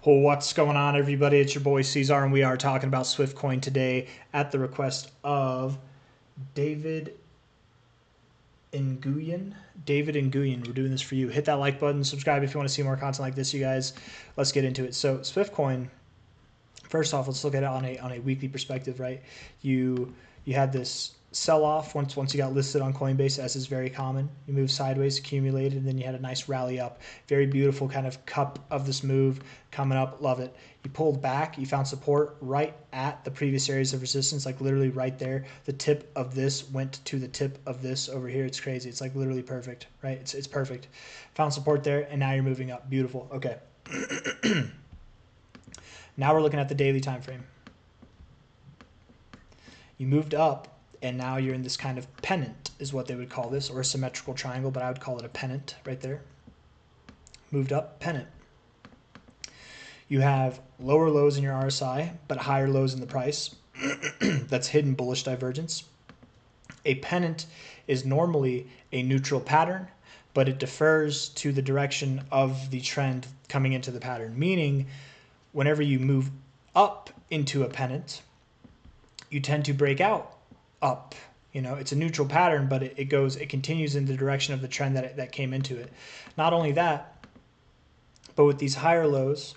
Well, what's going on, everybody? It's your boy C-Zar, and we are talking about Swiftcoin today at the request of David Nguyen. David Nguyen, we're doing this for you. Hit that like button, subscribe if you want to see more content like this, you guys. Let's get into it. So Swiftcoin, first off, let's look at it on a weekly perspective, right? You had this sell-off once you got listed on Coinbase, as is very common. You moved sideways, accumulated, and then you had a nice rally up. Very beautiful kind of cup of this move coming up. Love it. You pulled back. You found support right at the previous areas of resistance, like literally right there. The tip of this went to the tip of this over here. It's crazy. It's like literally perfect, right? It's perfect. Found support there, and now you're moving up. Beautiful. Okay. Now we're looking at the daily time frame. You moved up, and now you're in this kind of pennant is what they would call this, or a symmetrical triangle, but I would call it a pennant right there. Moved up, pennant. You have lower lows in your RSI, but higher lows in the price. That's hidden bullish divergence. A pennant is normally a neutral pattern, but it defers to the direction of the trend coming into the pattern, meaning whenever you move up into a pennant, you tend to break out up. You know, it's a neutral pattern, but it continues in the direction of the trend that came into it. Not only that, but with these higher lows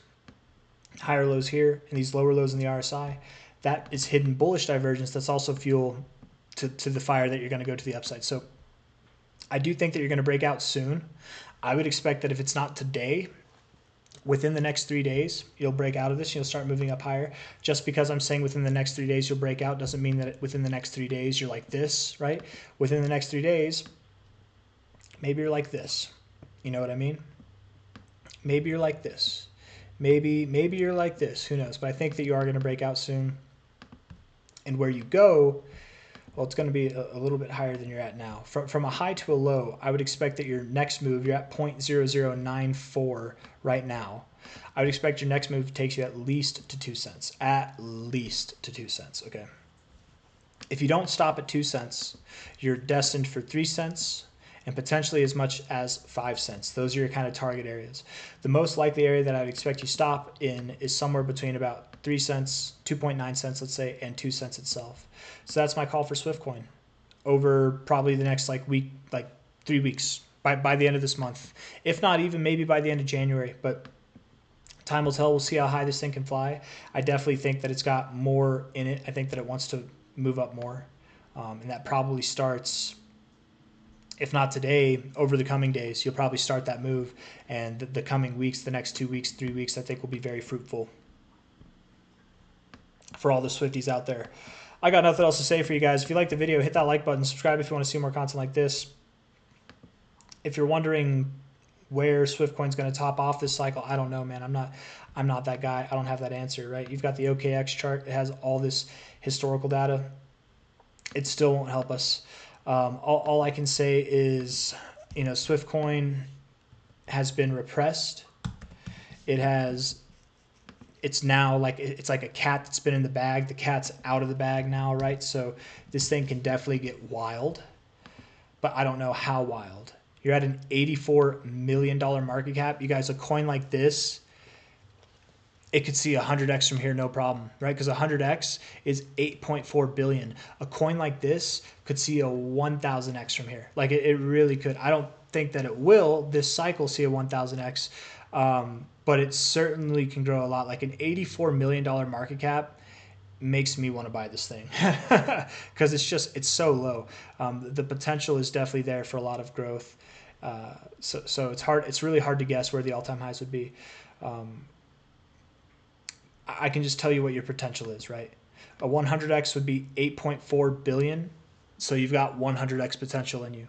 here and these lower lows in the RSI, that is hidden bullish divergence. That's also fuel to the fire that you're going to go to the upside. So I do think that you're going to break out soon. I would expect that if it's not today, within the next 3 days, you'll break out of this. You'll start moving up higher. Just because I'm saying within the next 3 days you'll break out doesn't mean that within the next 3 days you're like this, right? Within the next 3 days, maybe you're like this. You know what I mean? Maybe you're like this. Maybe you're like this. Who knows? But I think that you are going to break out soon. And where you go, well, it's going to be a little bit higher than you're at now. From a high to a low, I would expect that your next move, you're at 0.0094 right now. I would expect your next move takes you at least to 2 cents. At least to 2 cents, okay? If you don't stop at 2 cents, you're destined for 3 cents and potentially as much as 5 cents. Those are your kind of target areas. The most likely area that I would expect you stop in is somewhere between about 3 cents, 2.9 cents, let's say, and 2 cents itself. So that's my call for Swiftcoin over probably the next week, 3 weeks, by the end of this month. If not even maybe by the end of January, but time will tell. We'll see how high this thing can fly. I definitely think that it's got more in it. I think that it wants to move up more. And that probably starts, if not today, over the coming days. You'll probably start that move. And the coming weeks, the next 2 weeks, 3 weeks, I think will be very fruitful for all the Swifties out there. I got nothing else to say for you guys. If you like the video, hit that like button. Subscribe if you want to see more content like this. If you're wondering where Swiftcoin's going to top off this cycle, I don't know, man. I'm not that guy. I don't have that answer, right? You've got the OKX chart. It has all this historical data. It still won't help us. All I can say is, Swiftcoin has been repressed. It's now it's like a cat that's been in the bag. The cat's out of the bag now, right? So this thing can definitely get wild, but I don't know how wild. You're at an $84 million market cap. You guys, a coin like this, it could see 100x from here, no problem, right? Because 100x is 8.4 billion. A coin like this could see a 1000x from here. Like it really could. I don't think that it will this cycle see a 1000x, but it certainly can grow a lot. Like an $84 million market cap makes me want to buy this thing because it's so low. The potential is definitely there for a lot of growth. So it's really hard to guess where the all-time highs would be. I can just tell you what your potential is, right? A 100x would be 8.4 billion. So you've got 100x potential in you.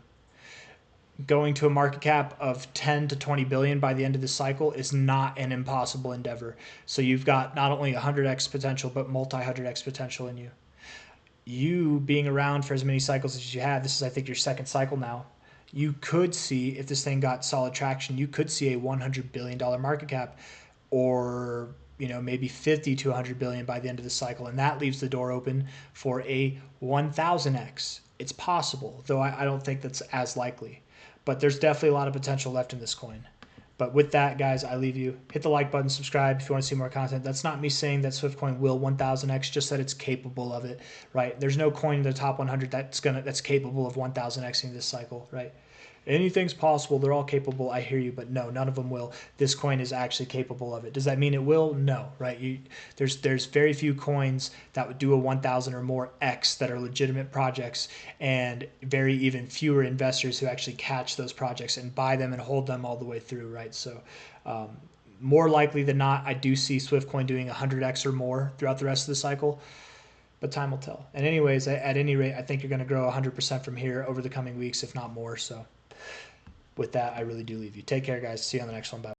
Going to a market cap of 10 to 20 billion by the end of this cycle is not an impossible endeavor. So you've got not only 100x potential, but multi-100x potential in you. You being around for as many cycles as you have, this is, I think, your second cycle now. You could see, if this thing got solid traction, you could see a $100 billion market cap, or maybe 50 to 100 billion by the end of the cycle. And that leaves the door open for a 1000x. It's possible, though I don't think that's as likely. But there's definitely a lot of potential left in this coin. But with that, guys, I leave you. Hit the like button, subscribe if you want to see more content. That's not me saying that Swiftcoin will 1000x, just that it's capable of it, right? There's no coin in the top 100 that's capable of 1000xing this cycle, right? Anything's possible. They're all capable. I hear you, but no, none of them will. This coin is actually capable of it. Does that mean it will? No, right? There's very few coins that would do a 1,000 or more X that are legitimate projects, and very even fewer investors who actually catch those projects and buy them and hold them all the way through, right? So more likely than not, I do see Swiftcoin doing 100X or more throughout the rest of the cycle, but time will tell. And anyways, at any rate, I think you're going to grow 100% from here over the coming weeks, if not more. So with that, I really do leave you. Take care, guys. See you on the next one. Bye.